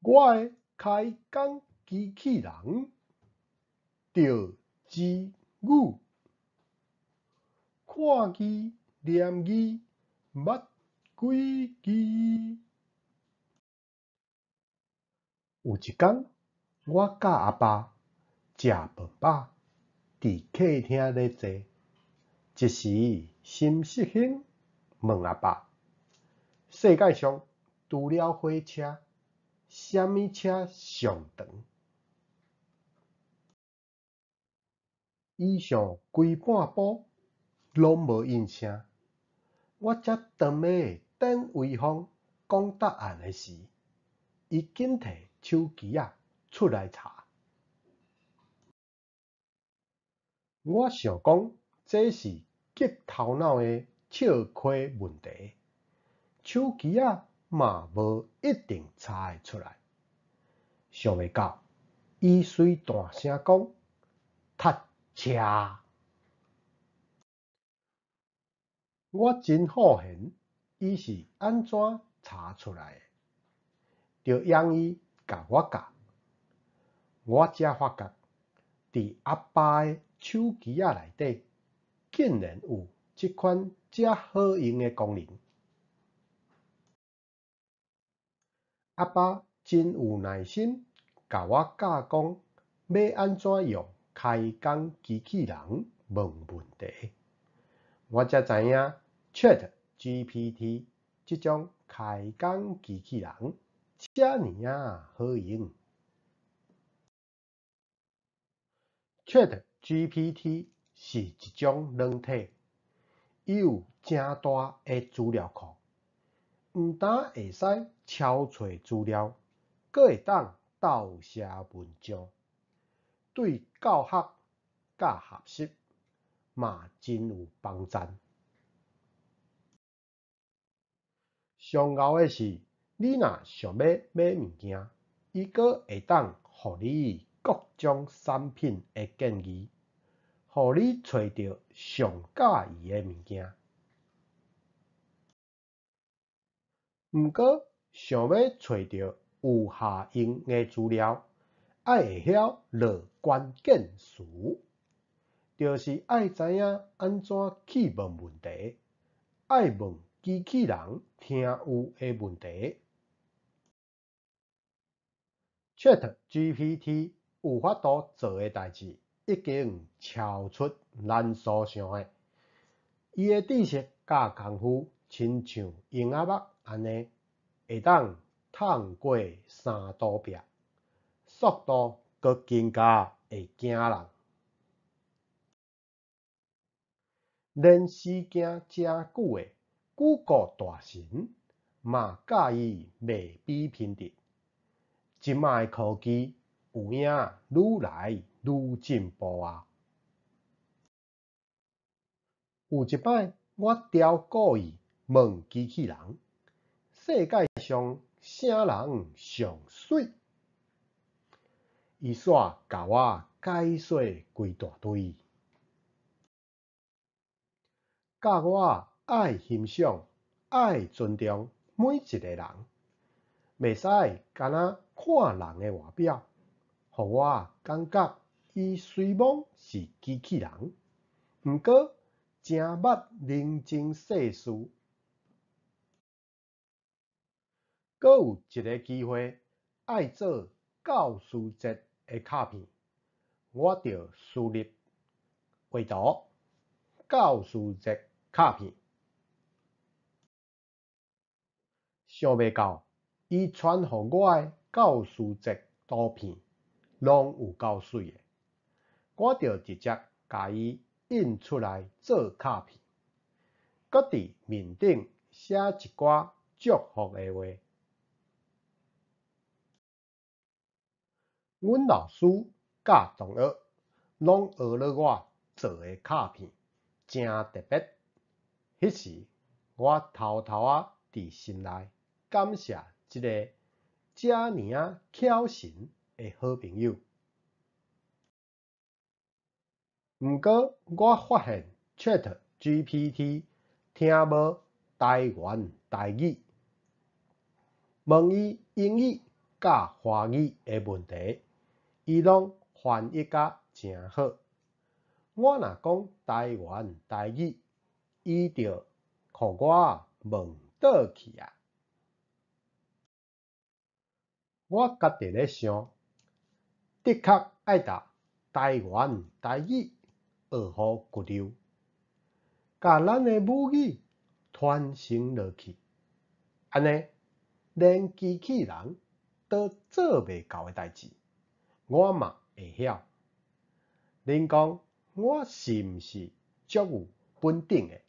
我的开讲机器人着之语，看字念字捌几字。有一天，我甲阿爸食饭饱，伫客厅咧坐，一时心失兴，问阿爸：世界上除了火车，啥物车上长？以上规半晡拢无应声，我才长尾等威风讲答案的时，伊紧摕手机仔出来查。我想讲，这是极头脑的笑亏问题，手机仔嘛无一定查会出来。想袂到，伊随大声讲：读车。我真好闲，伊是安怎查出来的？就用伊甲我教，我才发觉，伫阿爸的手机仔内底，竟然有即款遮好用的功能。阿爸真有耐心，甲我教讲要安怎用开讲机器人问问题。我才知影 ChatGPT 即种开讲机器人遮尔好用。ChatGPT 是一种软体，伊有诚大的资料库，毋但会使抄找资料，阁会当倒写文章，对教学甲学习嘛真有帮助。上敖的是，你若想要买物件，伊阁会当互你各种产品的建议，互你找到上喜意的物件。毋过，想要找到有效用的资料，爱会晓落关键词，就是爱知影安怎去问问题，爱问机器人听有的问题。ChatGPT 有法度做的代志，已经超出咱所想的。伊的知识甲功夫，亲像婴仔目安尼，会当透过3度壁，速度阁更加会惊人。连时间诚久的谷歌大神嘛教伊卖比品质。即卖科技有影愈来愈进步啊！有一摆，我调故意问机器人：世界上啥人上水？伊煞甲我解说规大堆，教我爱欣赏、爱尊重每一个人，袂使干那看人的外表，互我感觉伊虽然是机器人，毋过诚捌人情世事。阁有一个机会爱做教师节的卡片，我就输入画图教师节卡片，想袂到伊传互我的教师节图片，拢有够水的，我就直接甲伊印出来做卡片，搁伫面顶写一寡祝福的话。阮老师甲同学拢学了我做的卡片，诚特别。迄时我偷偷伫心内感谢即个遮尔巧神的好朋友。毋过我发现 ChatGPT 听无台湾台语，问伊英语甲华语的问题，伊拢翻译甲诚好。我若讲台湾台语，伊就互我问倒去啊！我家己咧想，的确爱把台湾台语学好骨溜，甲咱的母语传承落去，安尼连机器人都做袂到的代志，我嘛会晓。恁讲我是毋是足有本领的？